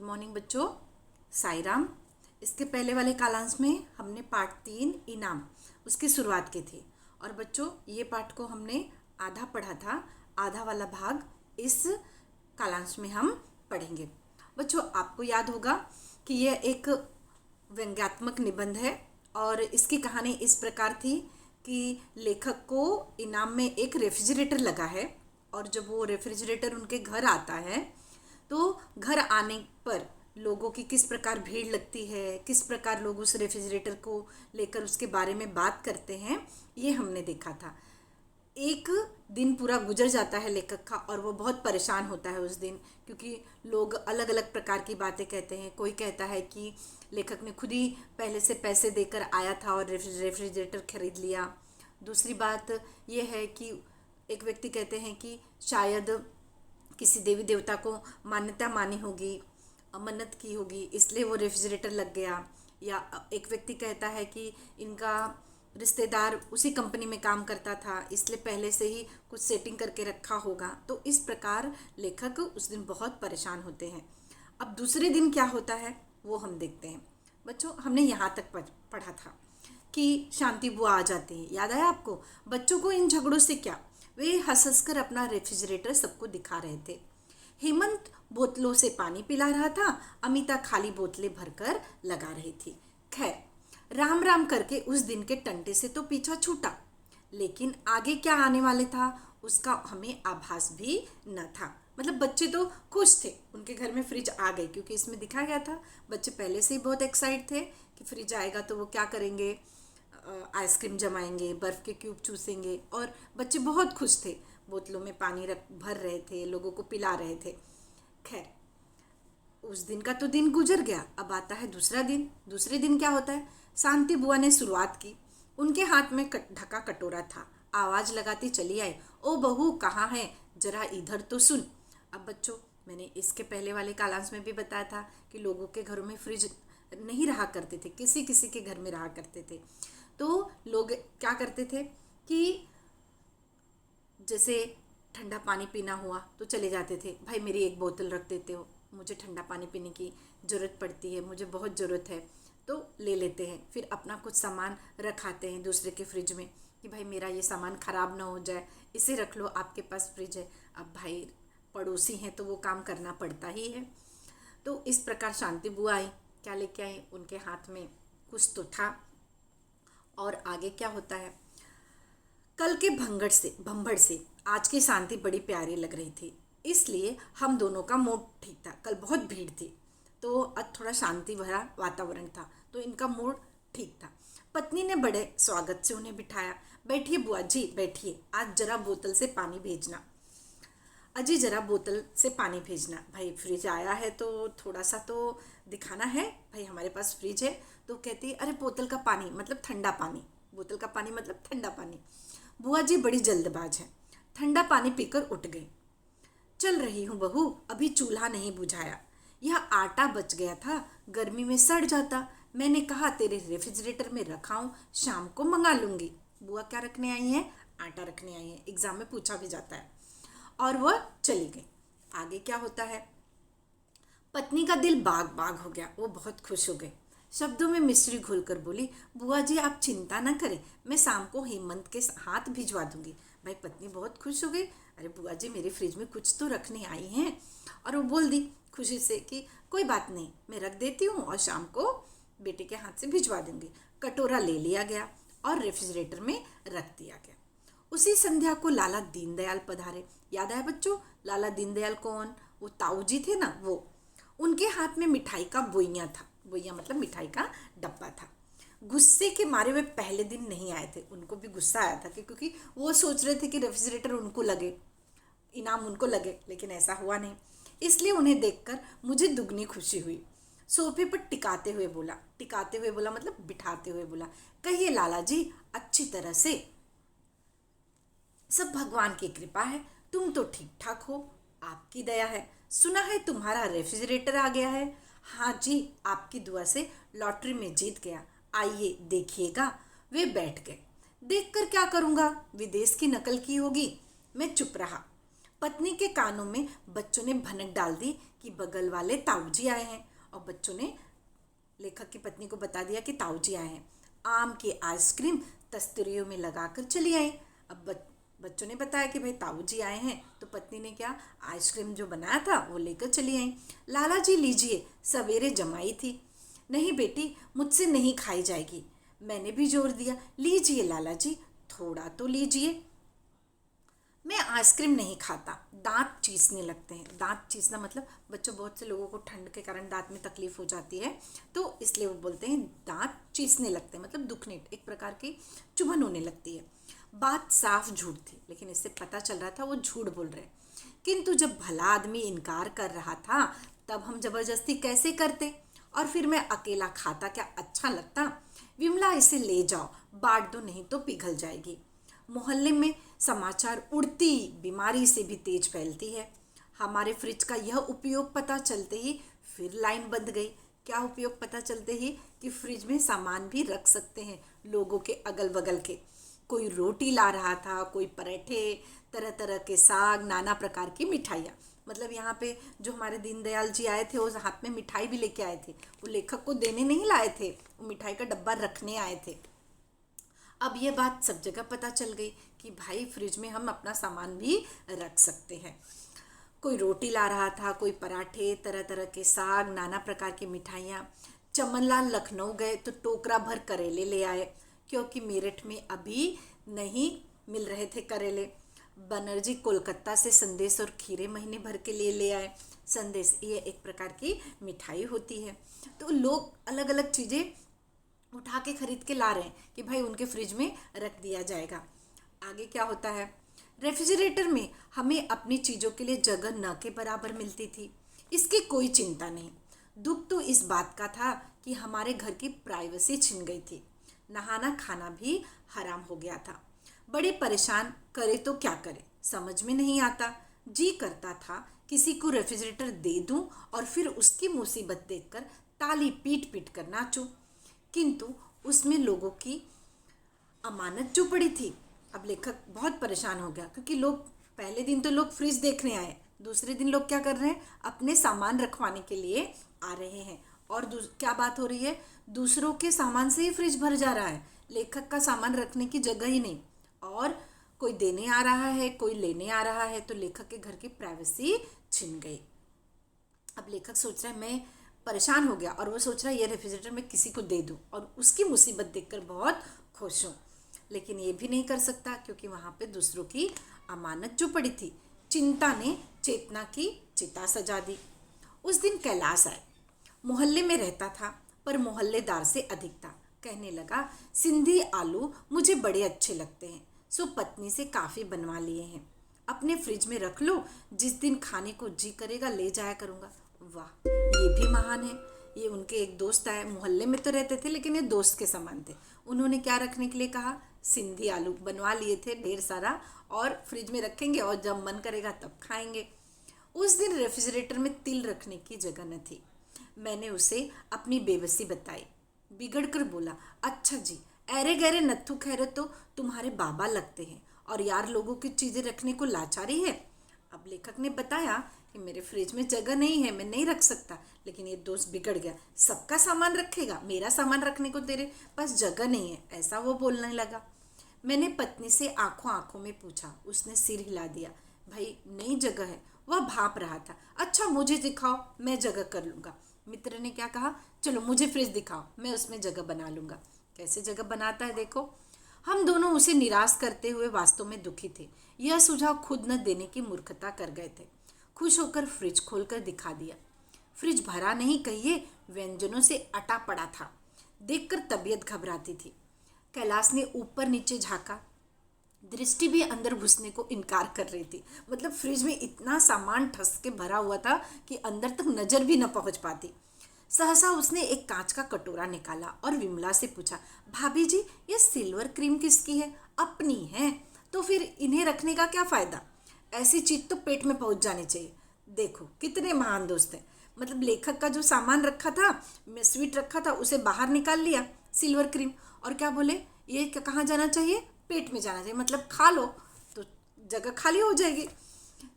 Good morning बच्चों। साई राम। इसके पहले वाले कालांश में हमने पाठ 3 इनाम उसकी शुरुआत की थी और बच्चों ये पाठ को हमने आधा पढ़ा था। आधा वाला भाग इस कालांश में हम पढ़ेंगे। बच्चों आपको याद होगा कि यह एक व्यंग्यात्मक निबंध है और इसकी कहानी इस प्रकार थी कि लेखक को इनाम में एक रेफ्रिजरेटर लगा है और जब वो रेफ्रिजरेटर उनके घर आता है तो घर आने पर लोगों की किस प्रकार भीड़ लगती है, किस प्रकार लोग उस रेफ्रिजरेटर को लेकर उसके बारे में बात करते हैं, ये हमने देखा था। एक दिन पूरा गुजर जाता है लेखक का और वो बहुत परेशान होता है उस दिन, क्योंकि लोग अलग अलग प्रकार की बातें कहते हैं। कोई कहता है कि लेखक ने खुद ही पहले से पैसे देकर आया था और रेफ्रिजरेटर खरीद लिया। दूसरी बात यह है कि एक व्यक्ति कहते हैं कि शायद किसी देवी देवता को मान्यता मानी होगी, मन्नत की होगी, इसलिए वो रेफ्रिजरेटर लग गया। या एक व्यक्ति कहता है कि इनका रिश्तेदार उसी कंपनी में काम करता था, इसलिए पहले से ही कुछ सेटिंग करके रखा होगा। तो इस प्रकार लेखक उस दिन बहुत परेशान होते हैं। अब दूसरे दिन क्या होता है वो हम देखते हैं। बच्चों हमने यहाँ तक पढ़ा था कि शांति बुआ आ जाती है। याद आया आपको? बच्चों को इन झगड़ों से क्या, वे हंस हंस कर अपना रेफ्रिजरेटर सबको दिखा रहे थे। हेमंत बोतलों से पानी पिला रहा था, अमिता खाली बोतलें भरकर लगा रही थी। खैर राम राम करके उस दिन के टंटे से तो पीछा छूटा, लेकिन आगे क्या आने वाले था उसका हमें आभास भी न था। मतलब बच्चे तो खुश थे, उनके घर में फ्रिज आ गई, क्योंकि इसमें दिखा गया था बच्चे पहले से ही बहुत एक्साइट थे कि फ्रिज आएगा तो वो क्या करेंगे, आइसक्रीम जमाएंगे, बर्फ़ के क्यूब चूसेंगे। और बच्चे बहुत खुश थे, बोतलों में पानी भर रहे थे, लोगों को पिला रहे थे। खैर उस दिन का तो दिन गुजर गया। अब आता है दूसरा दिन। दूसरे दिन क्या होता है? शांति बुआ ने शुरुआत की। उनके हाथ में ढका कटोरा था। आवाज़ लगाती चली आई, ओ बहू कहाँ है, जरा इधर तो सुन। अब बच्चों मैंने इसके पहले वाले कालांश में भी बताया था कि लोगों के घरों में फ्रिज नहीं रहा करते थे, किसी किसी के घर में रहा करते थे। तो लोग क्या करते थे कि जैसे ठंडा पानी पीना हुआ तो चले जाते थे, भाई मेरी एक बोतल रख देते हो, मुझे ठंडा पानी पीने की ज़रूरत पड़ती है, मुझे बहुत ज़रूरत है। तो ले लेते हैं, फिर अपना कुछ सामान रखाते हैं दूसरे के फ्रिज में कि भाई मेरा ये सामान ख़राब ना हो जाए, इसे रख लो, आपके पास फ्रिज है। अब भाई पड़ोसी हैं तो वो काम करना पड़ता ही है। तो इस प्रकार शांति बुआ आई। क्या लेके आई? उनके हाथ में कुछ तो था। और आगे क्या होता है? कल के भंभड़ से आज की शांति बड़ी प्यारी लग रही थी, इसलिए हम दोनों का मूड ठीक था। कल बहुत भीड़ थी तो आज थोड़ा शांति भरा वातावरण था, तो इनका मूड ठीक था। पत्नी ने बड़े स्वागत से उन्हें बिठाया। बैठिए बुआ जी बैठिए, आज जरा बोतल से पानी भेजना। अजी जरा बोतल से पानी भेजना। भाई फ्रिज आया है तो थोड़ा सा तो दिखाना है, भाई हमारे पास फ्रिज है। तो कहती है अरे बोतल का पानी मतलब ठंडा पानी, बोतल का पानी मतलब ठंडा पानी। बुआ जी बड़ी जल्दबाज है, ठंडा पानी पीकर उठ गई। चल रही हूँ बहू, अभी चूल्हा नहीं बुझाया, यह आटा बच गया था, गर्मी में सड़ जाता, मैंने कहा तेरे रेफ्रिजरेटर में रखाऊं, शाम को मंगा लूँगी। बुआ क्या रखने आई हैं? आटा रखने आई हैं, एग्ज़ाम में पूछा भी जाता है। और वह चली गई। आगे क्या होता है? पत्नी का दिल बाग बाग हो गया, वो बहुत खुश हो गई। शब्दों में मिश्री घोलकर बोली, बुआ जी आप चिंता न करें, मैं शाम को हेमंत के हाथ भिजवा दूंगी। भाई पत्नी बहुत खुश हो गई, अरे बुआ जी मेरे फ्रिज में कुछ तो रखने आई हैं। और वो बोल दी खुशी से कि कोई बात नहीं, मैं रख देती हूँ और शाम को बेटे के हाथ से भिजवा दूंगी। कटोरा ले लिया गया और रेफ्रिजरेटर में रख दिया गया। उसी संध्या को लाला दीनदयाल पधारे। याद आया बच्चों? लाला दीनदयाल कौन? वो ताऊ जी थे ना, वो। उनके हाथ में मिठाई का बोइया था, बोइया मतलब मिठाई का डब्बा था। गुस्से के मारे वे पहले दिन नहीं आए थे। उनको भी गुस्सा आया था क्योंकि वो सोच रहे थे कि रेफ्रिजरेटर उनको लगे, इनाम उनको लगे, लेकिन ऐसा हुआ नहीं। इसलिए उन्हें देखकर मुझे दुगनी खुशी हुई। सोफे पर टिकाते हुए बोला मतलब बिठाते हुए बोला, कहिए लाला जी अच्छी तरह से। सब भगवान की कृपा है, तुम तो ठीक ठाक हो, आपकी दया है। सुना है तुम्हारा रेफ्रिजरेटर आ गया है। हाँ जी, आपकी दुआ से लॉटरी में जीत गया, आइए देखिएगा। वे बैठ गए। देखकर क्या करूँगा, विदेश की नकल की होगी। मैं चुप रहा। पत्नी के कानों में बच्चों ने भनक डाल दी कि बगल वाले ताऊजी आए हैं, और बच्चों ने लेखक की पत्नी को बता दिया कि ताऊजी आए हैं। आम की आइसक्रीम तस्तरियों में लगाकर चली आई। अब बच्चों ने बताया कि भाई ताऊजी आए हैं, तो पत्नी ने क्या, आइसक्रीम जो बनाया था वो लेकर चली आई। लाला जी लीजिए, सवेरे जमाई थी। नहीं बेटी, मुझसे नहीं खाई जाएगी। मैंने भी जोर दिया, लीजिए लाला जी, थोड़ा तो लीजिए। मैं आइसक्रीम नहीं खाता, दांत चीसने लगते हैं। दांत चीसना मतलब बच्चों, बहुत से लोगों को ठंड के कारण दांत में तकलीफ हो जाती है, तो इसलिए वो बोलते हैं दांत चीसने लगते हैं, मतलब दुखने, एक प्रकार की चुभन होने लगती है। बात साफ झूठ थी, लेकिन इससे पता चल रहा था वो झूठ बोल रहे। किंतु जब भला आदमी इनकार कर रहा था, तब हम जबरदस्ती कैसे करते, और फिर मैं अकेला खाता क्या अच्छा लगता। विमला, इसे ले जाओ, बांट दो, नहीं तो पिघल जाएगी। मोहल्ले में समाचार उड़ती बीमारी से भी तेज फैलती है। हमारे फ्रिज का यह उपयोग पता चलते ही फिर लाइन बंध गई। क्या उपयोग पता चलते ही, कि फ्रिज में सामान भी रख सकते हैं लोगों के अगल बगल के। कोई रोटी ला रहा था, कोई पराठे, तरह तरह के साग, नाना प्रकार की मिठाइयाँ। मतलब यहाँ पे जो हमारे दीनदयाल जी आए थे, वो हाथ में मिठाई भी लेके आए थे। वो लेखक को देने नहीं लाए थे, वो मिठाई का डब्बा रखने आए थे। अब ये बात सब जगह पता चल गई कि भाई फ्रिज में हम अपना सामान भी रख सकते हैं। कोई रोटी ला रहा था, कोई पराठे, तरह तरह के साग, नाना प्रकार की मिठाइयाँ। चमनलाल लखनऊ गए तो टोकरा भर करेले ले आए, क्योंकि मेरठ में अभी नहीं मिल रहे थे करेले। बनर्जी कोलकाता से संदेश और खीरे महीने भर के लिए ले आए। संदेश ये एक प्रकार की मिठाई होती है। तो लोग अलग अलग चीज़ें उठा के खरीद के ला रहे हैं कि भाई उनके फ्रिज में रख दिया जाएगा। आगे क्या होता है, रेफ्रिजरेटर में हमें अपनी चीज़ों के लिए जगह न के बराबर मिलती थी। इसकी कोई चिंता नहीं। दुख तो इस बात का था कि हमारे घर की प्राइवेसी छिन गई थी। नहाना खाना भी हराम हो गया था। बड़े परेशान, करे तो क्या करे समझ में नहीं आता। जी करता था किसी को रेफ्रिजरेटर दे दूं और फिर उसकी मुसीबत देखकर ताली पीट पीट कर नाचूं, किंतु उसमें लोगों की अमानत जो पड़ी थी। अब लेखक बहुत परेशान हो गया, क्योंकि लोग पहले दिन तो लोग फ्रिज देखने आए, दूसरे दिन लोग क्या कर रहे हैं, अपने सामान रखवाने के लिए आ रहे हैं। और क्या बात हो रही है, दूसरों के सामान से ही फ्रिज भर जा रहा है, लेखक का सामान रखने की जगह ही नहीं। और कोई देने आ रहा है, कोई लेने आ रहा है, तो लेखक के घर की प्राइवेसी छिन गई। अब लेखक सोच रहा है, मैं परेशान हो गया, और वो सोच रहा है ये रेफ्रिजरेटर मैं किसी को दे दूं और उसकी मुसीबत देखकर बहुत खुश हूँ। लेकिन ये भी नहीं कर सकता, क्योंकि वहाँ पे दूसरों की अमानत जो पड़ी थी। चिंता ने चेतना की चिता सजा दी। उस दिन कैलाश आए। मोहल्ले में रहता था, पर मोहल्लेदार से अधिक था। कहने लगा, सिंधी आलू मुझे बड़े अच्छे लगते हैं, सो पत्नी से काफ़ी बनवा लिए हैं। अपने फ्रिज में रख लो, जिस दिन खाने को जी करेगा ले जाया करूँगा। वाह, ये भी महान है। ये उनके एक दोस्त आए, मोहल्ले में तो रहते थे लेकिन ये दोस्त के समान थे। उन्होंने क्या रखने के लिए कहा, सिंधी आलू बनवा लिए थे ढेर सारा, और फ्रिज में रखेंगे और जब मन करेगा तब खाएंगे। उस दिन रेफ्रिजरेटर में तिल रखने की जगह न थी। मैंने उसे अपनी बेबसी बताई। बिगड़ कर बोला, अच्छा जी, ऐरे गहरे नत्थु खैरे तो तुम्हारे बाबा लगते हैं, और यार लोगों की चीज़ें रखने को लाचारी है। अब लेखक ने बताया कि मेरे फ्रिज में जगह नहीं है, मैं नहीं रख सकता। लेकिन ये दोस्त बिगड़ गया, सबका सामान रखेगा, मेरा सामान रखने को तेरे पास जगह नहीं है, ऐसा वो बोलने लगा। मैंने पत्नी से आंखों आंखों में पूछा। उसने सिर हिला दिया। भाई नहीं जगह है। वह भाप रहा था। अच्छा मुझे दिखाओ, मैं जगह कर लूँगा। मित्र ने क्या कहा, चलो मुझे फ्रिज दिखाओ, मैं उसमें जगह बना लूँगा। कैसे जगह बनाता है देखो। हम दोनों उसे निराश करते हुए वास्तव में दुखी थे। यह सुझाव खुद न देने की मूर्खता कर गए थे। खुश होकर फ्रिज खोलकर दिखा दिया। फ्रिज भरा नहीं कहिए, व्यंजनों से अटा पड़ा था। देखकर तबीयत घबराती थी। कैलाश ने ऊपर नीचे झांका। दृष्टि भी अंदर घुसने को इनकार कर रही थी। मतलब फ्रिज में इतना सामान ठस के भरा हुआ था कि अंदर तक नजर भी न पहुंच पाती। सहसा उसने एक कांच का कटोरा निकाला और विमला से पूछा, भाभी जी ये सिल्वर क्रीम किसकी है? अपनी है, तो फिर इन्हें रखने का क्या फ़ायदा? ऐसी चीज तो पेट में पहुंच जानी चाहिए। देखो कितने महान दोस्त हैं। मतलब लेखक का जो सामान रखा था, स्वीट रखा था, उसे बाहर निकाल लिया सिल्वर क्रीम, और क्या बोले, ये कहाँ जाना चाहिए? पेट में जाना चाहिए। मतलब खा लो तो जगह खाली हो जाएगी।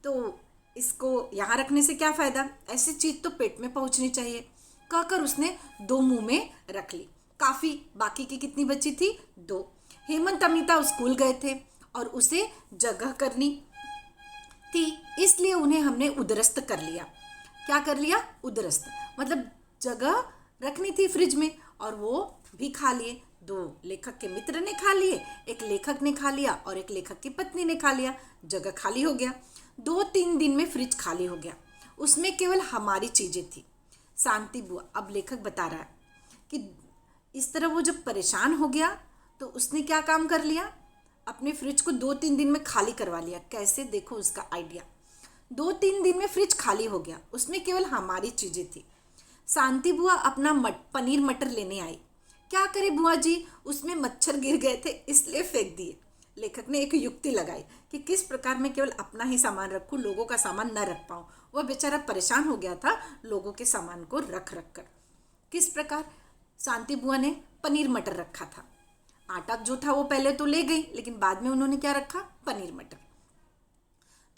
तो इसको यहाँ रखने से क्या फ़ायदा, ऐसी चीज़ तो पेट में पहुँचनी चाहिए। कहकर उसने 2 मुंह में रख ली। काफ़ी, बाकी की कितनी बची थी, 2। हेमंत अमिता स्कूल गए थे और उसे जगह करनी थी, इसलिए उन्हें हमने उदरस्त कर लिया। क्या कर लिया, उदरस्त, मतलब जगह रखनी थी फ्रिज में और वो भी खा लिए। 2 लेखक के मित्र ने खा लिए, एक लेखक ने खा लिया और एक लेखक की पत्नी ने खा लिया। जगह खाली हो गया। 2-3 दिन में फ्रिज खाली हो गया, उसमें केवल हमारी चीज़ें थी। शांति बुआ, अब लेखक बता रहा है कि इस तरह वो जब परेशान हो गया तो उसने क्या काम कर लिया, अपने फ्रिज को 2-3 दिन में खाली करवा लिया। कैसे, देखो उसका आइडिया। 2-3 दिन में फ्रिज खाली हो गया, उसमें केवल हमारी चीज़ें थी। शांति बुआ अपना पनीर मटर लेने आई। क्या करे बुआ जी, उसमें मच्छर गिर गए थे इसलिए फेंक दिए। लेखक ने एक युक्ति लगाई कि किस प्रकार मैं केवल अपना ही सामान रखूं, लोगों का सामान न रख पाऊं। वह बेचारा परेशान हो गया था लोगों के सामान को रख रख कर। किस प्रकार, शांति बुआ ने पनीर मटर रखा था। आटा जो था वो पहले तो ले गई, लेकिन बाद में उन्होंने क्या रखा, पनीर मटर।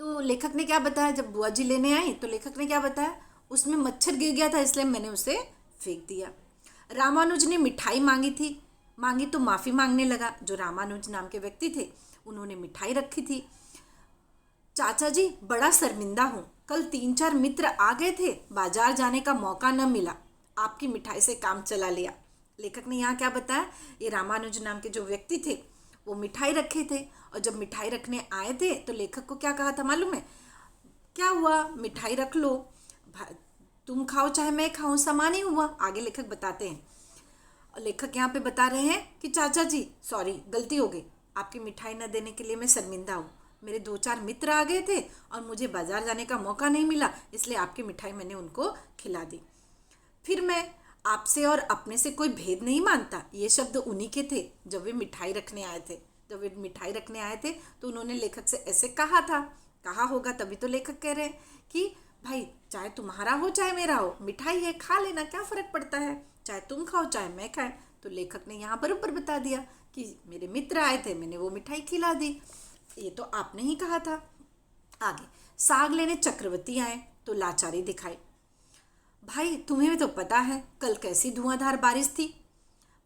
तो लेखक ने क्या बताया, जब बुआ जी लेने आई तो लेखक ने क्या बताया, उसमें मच्छर गिर गया था इसलिए मैंने उसे फेंक दिया। रामानुज ने मिठाई मांगी तो माफ़ी मांगने लगा। जो रामानुज नाम के व्यक्ति थे उन्होंने मिठाई रखी थी। चाचा जी, बड़ा शर्मिंदा हूँ, कल 3-4 मित्र आ गए थे, बाजार जाने का मौका न मिला, आपकी मिठाई से काम चला लिया। लेखक ने यहाँ क्या बताया, ये रामानुज नाम के जो व्यक्ति थे वो मिठाई रखे थे और जब मिठाई रखने आए थे तो लेखक को क्या कहा था मालूम है, क्या हुआ, मिठाई रख लो, तुम खाओ चाहे मैं खाऊं, समान ही हुआ। आगे लेखक बताते हैं। लेखक यहाँ पे बता रहे हैं कि चाचा जी सॉरी, गलती हो गई, आपकी मिठाई न देने के लिए मैं शर्मिंदा हूँ। मेरे 2-4 मित्र आ गए थे और मुझे बाजार जाने का मौका नहीं मिला, इसलिए आपकी मिठाई मैंने उनको खिला दी। फिर मैं आपसे और अपने से कोई भेद नहीं मानता, ये शब्द उन्हीं के थे जब वे मिठाई रखने आए थे। जब वे मिठाई रखने आए थे तो उन्होंने लेखक से ऐसे कहा था, कहा होगा तभी तो लेखक कह रहे हैं कि भाई चाहे तुम्हारा हो चाहे मेरा हो, मिठाई है खा लेना, क्या फ़र्क पड़ता है, चाहे तुम खाओ चाहे मैं खाए। तो लेखक ने यहाँ बराबर बता दिया कि मेरे मित्र आए थे, मैंने वो मिठाई खिला दी, ये तो आपने ही कहा था। आगे, साग लेने चक्रवर्ती आए तो लाचारी दिखाई। भाई तुम्हें भी तो पता है कल कैसी धुआंधार बारिश थी।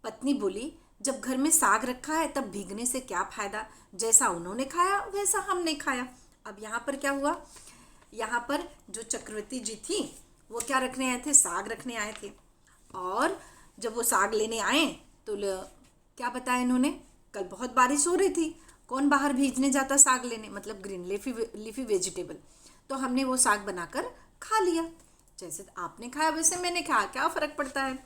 पत्नी बोली, जब घर में साग रखा है तब भीगने से क्या फायदा, जैसा उन्होंने खाया वैसा हमने खाया। अब यहाँ पर क्या हुआ, यहाँ पर जो चक्रवर्ती जी थी वो क्या रखने आए थे, साग रखने आए थे। और जब वो साग लेने आए तो क्या बताया इन्होंने, कल बहुत बारिश हो रही थी, कौन बाहर भीगने जाता साग लेने, मतलब ग्रीन लीफी वेजिटेबल। तो हमने वो साग बनाकर खा लिया, जैसे आपने खाया वैसे मैंने खाया, क्या फ़र्क पड़ता है।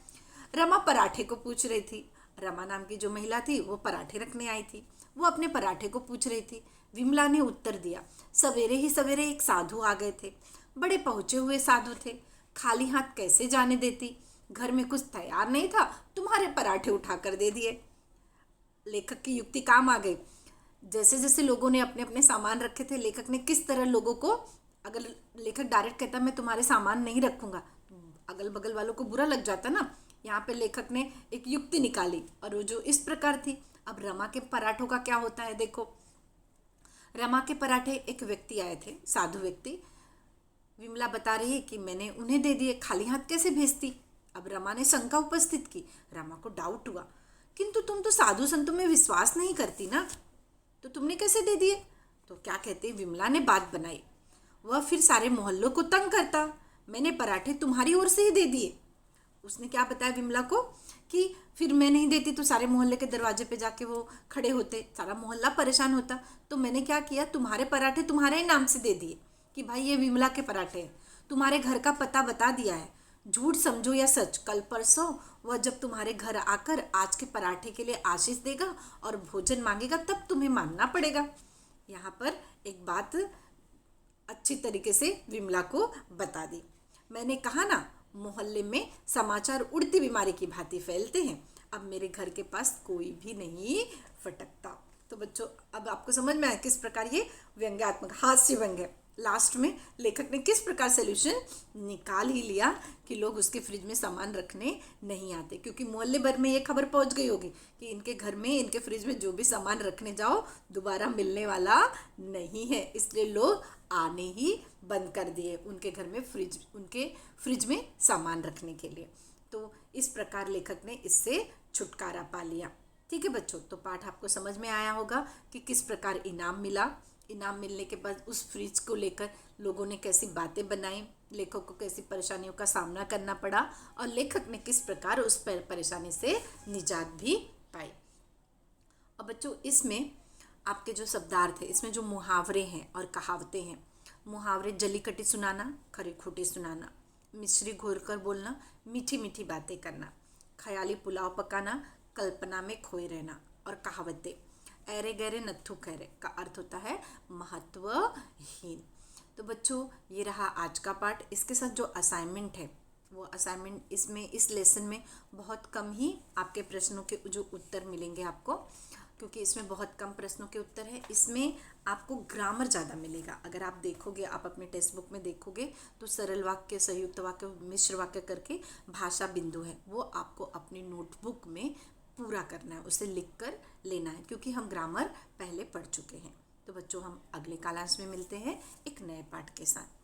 रमा पराठे को पूछ रही थी। रमा नाम की जो महिला थी वो पराठे रखने आई थी, वो अपने पराठे को पूछ रही थी। विमला ने उत्तर दिया, सवेरे ही सवेरे एक साधु आ गए थे, बड़े पहुँचे हुए साधु थे, खाली हाथ कैसे जाने देती, घर में कुछ तैयार नहीं था, तुम्हारे पराठे उठाकर दे दिए। लेखक की युक्ति काम आ गई। जैसे जैसे लोगों ने अपने अपने सामान रखे थे, लेखक ने किस तरह लोगों को, अगर लेखक डायरेक्ट कहता मैं तुम्हारे सामान नहीं रखूंगा, अगल बगल वालों को बुरा लग जाता ना। यहाँ पे लेखक ने एक युक्ति निकाली और वो जो इस प्रकार थी। अब रमा के पराठों का क्या होता है, देखो रमा के पराठे एक व्यक्ति आए थे, साधु व्यक्ति। विमला बता रही है कि मैंने उन्हें दे दिए, खाली हाथ कैसे भेजती। अब रमा ने शंका उपस्थित की। रमा को डाउट हुआ, किंतु तुम तो साधु संतों में विश्वास नहीं करती ना, तो तुमने कैसे दे दिए। तो क्या कहते, विमला ने बात बनाई, वह फिर सारे मोहल्लों को तंग करता, मैंने पराठे तुम्हारी ओर से ही दे दिए। उसने क्या बताया विमला को कि फिर मैं नहीं देती तो सारे मोहल्ले के दरवाजे पे जाके वो खड़े होते, सारा मोहल्ला परेशान होता, तो मैंने क्या किया, तुम्हारे पराठे तुम्हारे ही नाम से दे दिए कि भाई ये विमला के पराठे हैं, तुम्हारे घर का पता बता दिया है, झूठ समझो या सच, कल परसों वह जब तुम्हारे घर आकर आज के पराठे के लिए आशीष देगा और भोजन मांगेगा तब तुम्हें मानना पड़ेगा। यहाँ पर एक बात अच्छी तरीके से विमला को बता दी। मैंने कहा ना, मोहल्ले में समाचार उड़ती बीमारी की भांति फैलते हैं, अब मेरे घर के पास कोई भी नहीं फटकता। तो बच्चों अब आपको समझ में आया किस प्रकार ये व्यंग्यात्मक हास्य व्यंग्य लास्ट में लेखक ने किस प्रकार सोल्यूशन निकाल ही लिया कि लोग उसके फ्रिज में सामान रखने नहीं आते, क्योंकि मोहल्ले भर में ये खबर पहुंच गई होगी कि इनके घर में, इनके फ्रिज में जो भी सामान रखने जाओ दोबारा मिलने वाला नहीं है, इसलिए लोग आने ही बंद कर दिए उनके घर में उनके फ्रिज में सामान रखने के लिए। तो इस प्रकार लेखक ने इससे छुटकारा पा लिया। ठीक है बच्चों, तो पाठ आपको समझ में आया होगा कि किस प्रकार इनाम मिला। इनाम मिलने के बाद उस फ्रिज को लेकर लोगों ने कैसी बातें बनाई, लेखक को कैसी परेशानियों का सामना करना पड़ा और लेखक ने किस प्रकार उस परेशानी से निजात भी पाई। अब बच्चों इसमें आपके जो शब्दार्थ है, इसमें जो मुहावरे हैं और कहावतें हैं, मुहावरे जली कटी सुनाना, खरी खोटी सुनाना, मिश्री घोल कर बोलना, मीठी मीठी बातें करना, ख्याली पुलाव पकाना, कल्पना में खोए रहना, और कहावतें ऐरे गहरे नत्थु खैरे का अर्थ होता है महत्वहीन। तो बच्चों ये रहा आज का पाठ। इसके साथ जो असाइनमेंट है वो असाइनमेंट इसमें इस लेसन में बहुत कम ही आपके प्रश्नों के जो उत्तर मिलेंगे आपको, क्योंकि इसमें बहुत कम प्रश्नों के उत्तर है। इसमें आपको ग्रामर ज़्यादा मिलेगा। अगर आप देखोगे, आप अपने टेक्स्ट बुक में देखोगे तो सरल वाक्य, संयुक्त वाक्य, मिश्र वाक्य करके भाषा बिंदु है वो आपको अपनी नोटबुक में पूरा करना है, उसे लिख कर लेना है, क्योंकि हम ग्रामर पहले पढ़ चुके हैं। तो बच्चों हम अगले कालांश में मिलते हैं एक नए पाठ के साथ।